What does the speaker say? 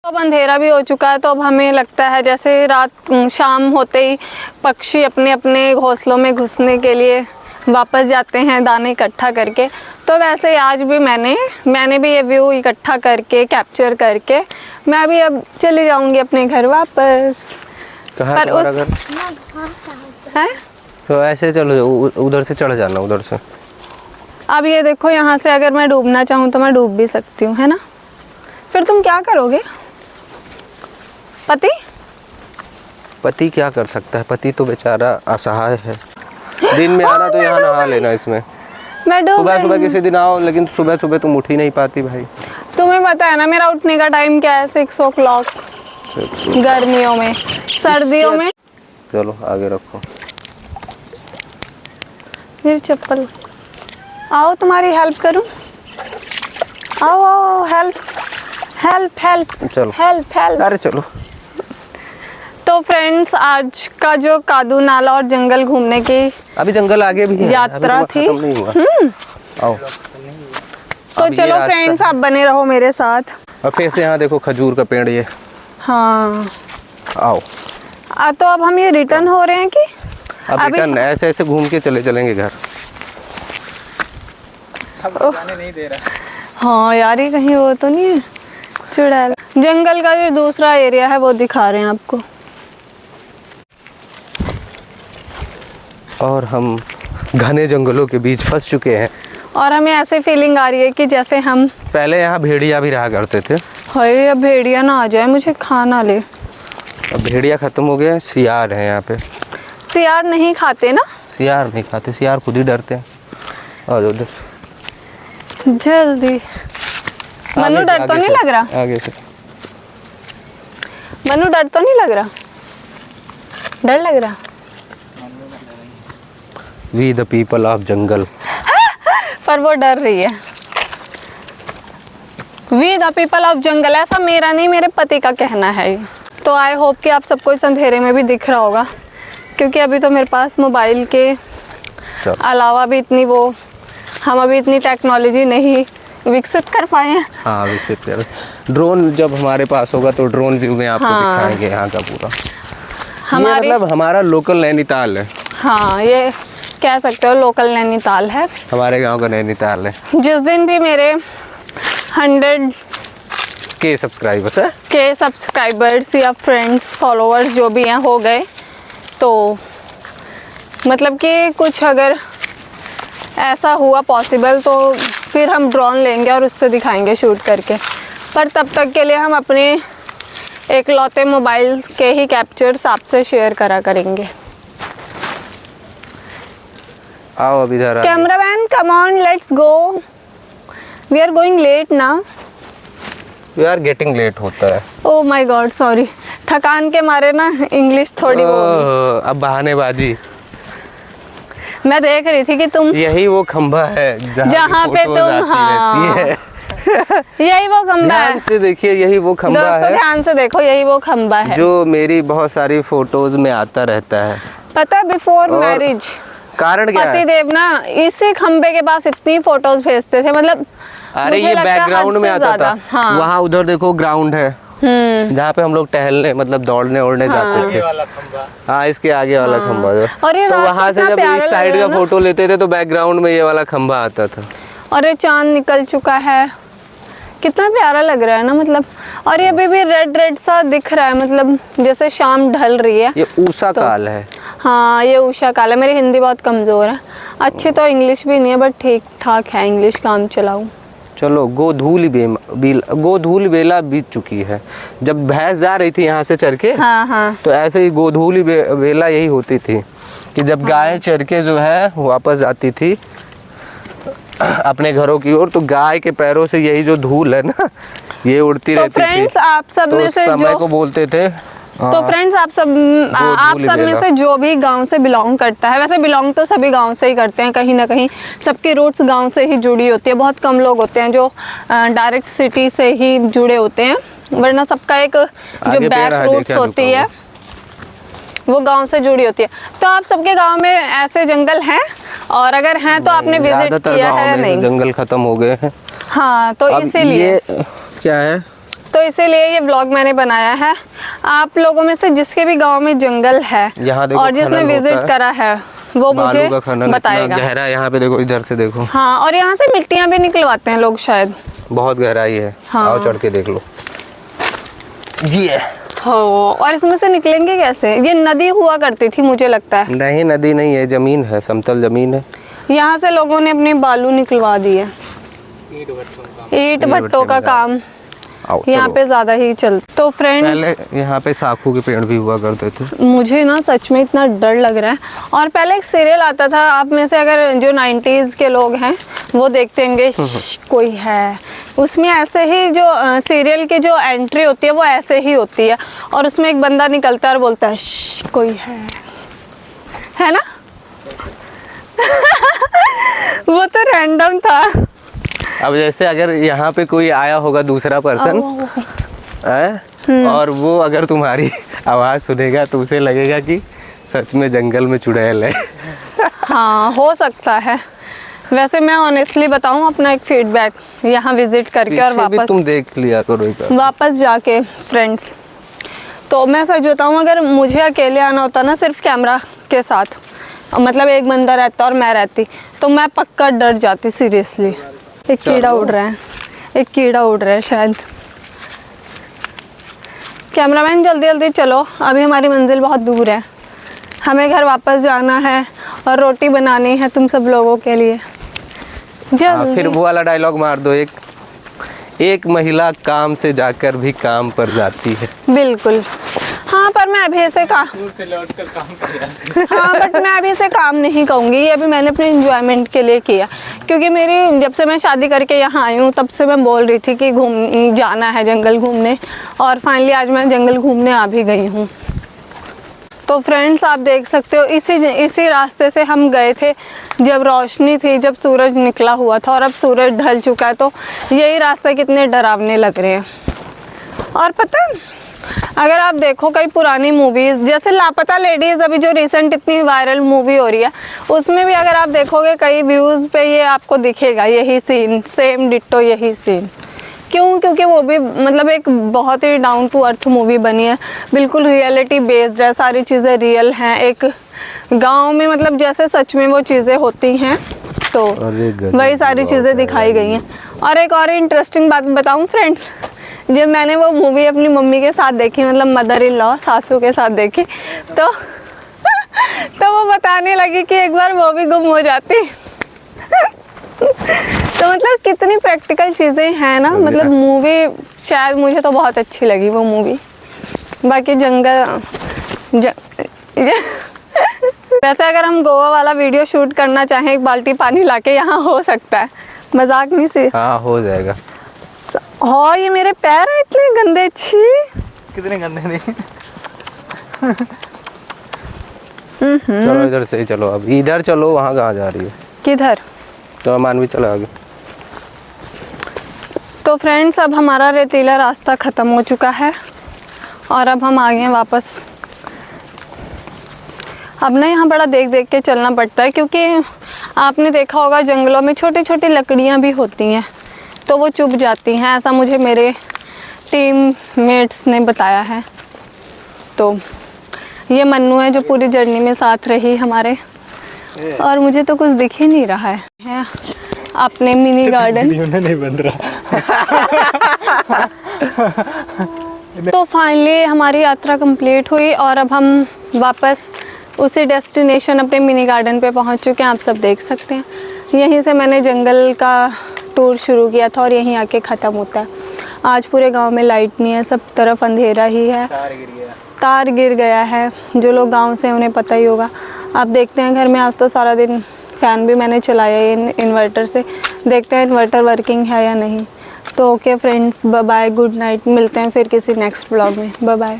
अब अंधेरा भी हो चुका है, तो अब हमें लगता है जैसे रात शाम होते ही पक्षी अपने अपने घोंसलों में घुसने के लिए वापस जाते हैं दाने इकट्ठा करके। तो वैसे ही आज भी मैंने भी ये व्यू इकट्ठा करके कैप्चर करके मैं भी अब चली जाऊंगी अपने घर वापस। कहाँ तुम्हारा घर है? तो ऐसे चलो, उधर से चढ़ जाना, उधर से। अब ये देखो, यहाँ से अगर मैं डूबना चाहूँ तो मैं डूब भी सकती हूँ, है ना? फिर तुम क्या करोगे? पति क्या कर सकता है? पति तो बेचारा असहाय है। दिन में आना तो यहाँ नहा लेना इसमें। मैं डूब सुबह किसी दिन आओ, लेकिन सुबह तुम उठ ही नहीं पाती भाई। तुम्हें पता है ना मेरा उठने का टाइम क्या है? 6 o'clock। गर्मियों में, सर्दियों में। चलो आगे रखो मेरी चप्पल। आओ तुम्हारी हेल्प करूं। आओ हेल्प। चलो हेल्प। अरे चलो। तो फ्रेंड्स, आज का जो कादू नाला और जंगल घूमने की अभी जंगल आगे भी है, यात्रा थी। नहीं हुआ। आओ तो चलो फ्रेंड्स, आप बने रहो मेरे साथ। और फिर से यहाँ देखो खजूर का पेड़ ये। हाँ आओ। तो अब हम ये रिटर्न हो रहे हैं कि अब रिटर्न ऐसे घूम के चलेंगे घर। जाने नहीं दे रहा। हाँ यार, ये कहीं वो तो नहीं है चुड़ैल। जंगल का जो दूसरा एरिया है वो दिखा रहे हैं आपको। और हम घने जंगलों के बीच फंस चुके हैं और हमें ऐसे फीलिंग आ रही है कि जैसे हम पहले यहाँ भेड़िया भी रहा करते थे। हाय, अब भेड़िया ना आ जाए मुझे खाना ले। अब भेड़िया खत्म हो गया, सियार है यहाँ पे। सियार नहीं खाते ना? सियार नहीं खाते, सियार खुद ही डरते हैं। और उधर जल्दी। मनु डर तो नहीं लग रहा? आगे से मनु डर तो नहीं लग रहा? डर लग रहा? वी द पीपल ऑफ जंगल। पर वो डर रही है। वी द पीपल ऑफ जंगल, ऐसा मेरा नहीं, मेरे पति का कहना है ये। तो आई होप कि आप सबको इस अंधेरे में भी दिख रहा होगा, क्योंकि अभी तो मेरे पास मोबाइल के अलावा भी हम अभी इतनी टेक्नोलॉजी नहीं विकसित कर पाए हैं। हाँ, विकसित कर। ड्रोन जब हमारे पास होगा तो ड्रोन व्यू में आपको दिखाएंगे यहाँ का पूरा। ये मतलब हमारा लोकल नैनीताल है। हाँ, ये कह सकते हो लोकल नैनीताल है। हमारे गांव का नैनीताल है। जिस दिन भी मेरे 100K सब्सक्राइबर्स है, के सब्सक्राइबर्स या फ्रेंड्स फॉलोअर्स जो भी हैं हो गए, तो मतलब कि कुछ अगर ऐसा हुआ पॉसिबल तो फिर हम ड्रोन लेंगे और उससे दिखाएंगे शूट करके। पर तब तक के लिए हम अपने एकलौते मोबाइल के ही कैप्चर्स आपसे शेयर करा करेंगे। आओ अब इधर। Cameraman come on, let's go. We are going late now. We are getting late होता है। Oh my God, sorry. थकान के मारे ना इंग्लिश थोड़ी वो। अब बहानेबाजी। मैं देख रही थी कि तुम यही वो खंभा है जहाँ पे तुम, हाँ यही वो खंभा है। ध्यान से देखिए, यही वो खंभा है। दोस्तों ध्यान से देखो, यही वो खंभा है जो मेरी बहुत सारी फोटोज में आता रहता है। पता है, बिफोर मैरिज कारण क्या है? पतिदेव ना इसी खंबे के पास इतनी फोटोज भेजते थे, मतलब अरे ये बैकग्राउंड में आता था। हाँ। वहाँ उधर देखो ग्राउंड है, जहाँ पे हम लोग टहलने मतलब दौड़ने ओड़ने जाते थे। हाँ, इसके आगे वाला खंबा जो। और ये तो वहाँ से जब इस साइड का फोटो लेते थे तो बैकग्राउंड में ये वाला खंबा आता था। और ये चांद निकल चुका है, कितना प्यारा लग रहा है ना, मतलब। और ये अभी भी रेड रेड सा दिख रहा है, मतलब जैसे शाम ढल रही है। ये उषा काल है। हाँ, ये उषा काल है। मेरी हिंदी बहुत कमजोर है, अच्छी तो इंग्लिश भी नहीं है, बट ठीक ठाक है इंग्लिश, काम चलाऊं। चलो, गोधूल बेला बीत चुकी है। जब भैंस जा रही थी यहाँ से चर के, हाँ। तो ऐसे ही गोधूल बेला यही होती थी कि जब गाय चर के जो है वापस आती थी अपने घरों की ओर, तो गाय के पैरों से यही जो धूल है ना, ये उड़ती रहती थी। फ्रेंड्स, आप सब में से समय को बोलते थे। तो फ्रेंड्स, आप सब में से जो भी गांव से बिलोंग करता है, वैसे बिलोंग तो सभी गांव से ही करते हैं, कहीं ना कहीं सबकी रूट्स गांव से ही जुड़ी होती है। बहुत कम लोग होते हैं जो डायरेक्ट सिटी से ही जुड़े होते हैं, वरना सबका एक जो बैक रूट्स होती है वो गांव से जुड़ी होती है। तो आप सबके गांव में ऐसे जंगल हैं, और अगर हैं तो आपने विजिट किया है? नहीं, जंगल खत्म हो गए हैं। हाँ, तो इसीलिए क्या है, तो इसीलिए ये व्लॉग मैंने बनाया है। आप लोगों में से जिसके भी गांव में जंगल है यहाँ देखो और जिसने खनन विजिट होता है। करा है वो मुझे बालू का खनन इतना बताएगा। गहरा है, यहाँ पे देखो, इधर से देखो, हाँ, और यहाँ से मिट्टियाँ भी निकलवाते हैं लोग शायद। बहुत गहराई है। हाँ। आओ चढ़ के देख लो। ये हो, और इसमें से निकलेंगे कैसे? ये नदी हुआ करती थी मुझे लगता है। नहीं, नदी नहीं है, जमीन है, समतल जमीन है। यहाँ से लोगों ने अपने बालू निकलवा दिए। ईंट भट्टों का काम आओ यहाँ चलो। पे ज्यादा ही चलता। तो फ्रेंड्स, पहले यहाँ पे साखू के पेड़ भी हुआ करते थे। मुझे ना सच में इतना डर लग रहा है। और पहले एक सीरियल आता था, आप में से अगर जो 90s के लोग हैं वो देखते होंगे, कोई है, उसमें ऐसे ही जो सीरियल की जो एंट्री होती है वो ऐसे ही होती है, और उसमें एक बंदा निकलता है और बोलता है कोई है ना? वो तो रैंडम था। अब जैसे अगर यहाँ पे कोई आया होगा दूसरा पर्सन और वो अगर तुम्हारी आवाज़ सुनेगा तो उसे लगेगा कि सच में जंगल में चुड़ैल है। हाँ, हो सकता है। वैसे मैं ऑनेस्टली बताऊँ अपना एक फीडबैक यहाँ विजिट करके और पीछे भी वापस तुम देख लिया करो एक बार। वापस जाके फ्रेंड्स, तो मैं सच बताऊँ, अगर मुझे अकेले आना होता ना सिर्फ कैमरा के साथ, मतलब एक बंदा रहता और मैं रहती, तो मैं पक्का डर जाती सीरियसली। एक कीड़ा उड़ रहा है, एक कीड़ा उड़ रहा है शायद। कैमरामैन जल्दी जल्दी चलो, अभी हमारी मंजिल बहुत दूर है, हमें घर वापस जाना है और रोटी बनानी है तुम सब लोगों के लिए। जल्दी। फिर वो वाला डायलॉग मार दो, एक महिला काम से जाकर भी काम पर जाती है। बिल्कुल। हाँ, पर मैं अभी ऐसे दूर से लौट कर काम कर जाते हैं। हाँ, बट मैं अभी इसे काम नहीं कहूँगी, ये अभी मैंने अपने इंजॉयमेंट के लिए किया, क्योंकि मेरी जब से मैं शादी करके यहाँ आई हूँ तब से मैं बोल रही थी कि जाना है जंगल घूमने, और फाइनली आज मैं जंगल घूमने आ भी गई हूँ। तो फ्रेंड्स, आप देख सकते हो इसी रास्ते से हम गए थे जब रोशनी थी, जब सूरज निकला हुआ था, और अब सूरज ढल चुका है। तो यही रास्ते कितने डरावने लग रहे हैं। और पता है, अगर आप देखो कई पुरानी मूवीज़ जैसे लापता लेडीज़, अभी जो रिसेंट इतनी वायरल मूवी हो रही है, उसमें भी अगर आप देखोगे कई व्यूज़ पे ये आपको दिखेगा, यही सीन, सेम डिट्टो यही सीन। क्यों? क्योंकि वो भी मतलब एक बहुत ही डाउन टू अर्थ मूवी बनी है, बिल्कुल रियलिटी बेस्ड है, सारी चीज़ें रियल हैं, एक गांव में मतलब जैसे सच में वो चीज़ें होती हैं, तो वही सारी चीज़ें दिखाई गई हैं। और एक और इंटरेस्टिंग बात बताऊं फ्रेंड्स, जब मैंने वो मूवी अपनी मम्मी के साथ देखी, मतलब मदर इन लॉ, सासू के साथ देखी, तो वो बताने लगी कि एक बार वो भी गुम हो जाती। तो मतलब कितनी प्रैक्टिकल चीज़ें हैं ना, मतलब मूवी शायद मुझे तो बहुत अच्छी लगी वो मूवी। बाकी वैसे अगर हम गोवा वाला वीडियो शूट करना चाहें, एक बाल्टी पानी लाके यहाँ हो सकता है, मजाक नहीं से। हाँ, हो जाएगा। हाँ, ये मेरे पैर हैं इतने गंदे, छी। कितने गंदे नहीं। चलो इधर से ही चलो, अब इधर चलो, वहाँ कहाँ जा रही है? किधर? तो मानवी चलो आगे। तो फ्रेंड्स, अब हमारा रेतीला रास्ता ख़त्म हो चुका है और अब हम आ गए हैं वापस। अब ना यहाँ बड़ा देख देख के चलना पड़ता है, क्योंकि आपने देखा होगा जंगलों में छोटी छोटी लकड़ियाँ भी होती हैं, तो वो चुभ जाती हैं, ऐसा मुझे मेरे टीम मेट्स ने बताया है। तो ये मन्नू है जो पूरी जर्नी में साथ रही हमारे, और मुझे तो कुछ दिख ही नहीं रहा है अपने मिनी गार्डन। नहीं बन रहा। तो फाइनली हमारी यात्रा कंप्लीट हुई और अब हम वापस उसी डेस्टिनेशन अपने मिनी गार्डन पे पहुंच चुके हैं। आप सब देख सकते हैं, यहीं से मैंने जंगल का टूर शुरू किया था और यहीं आके ख़त्म होता है। आज पूरे गांव में लाइट नहीं है, सब तरफ अंधेरा ही है, तार गिर गया है। जो लोग गांव से उन्हें पता ही होगा। आप देखते हैं घर में आज तो सारा दिन फ़ैन भी मैंने चलाया है इन्वर्टर से, देखते हैं इन्वर्टर वर्किंग है या नहीं। तो okay friends, bye bye, good night, मिलते हैं फिर किसी नेक्स्ट ब्लॉग में, बाय बाय।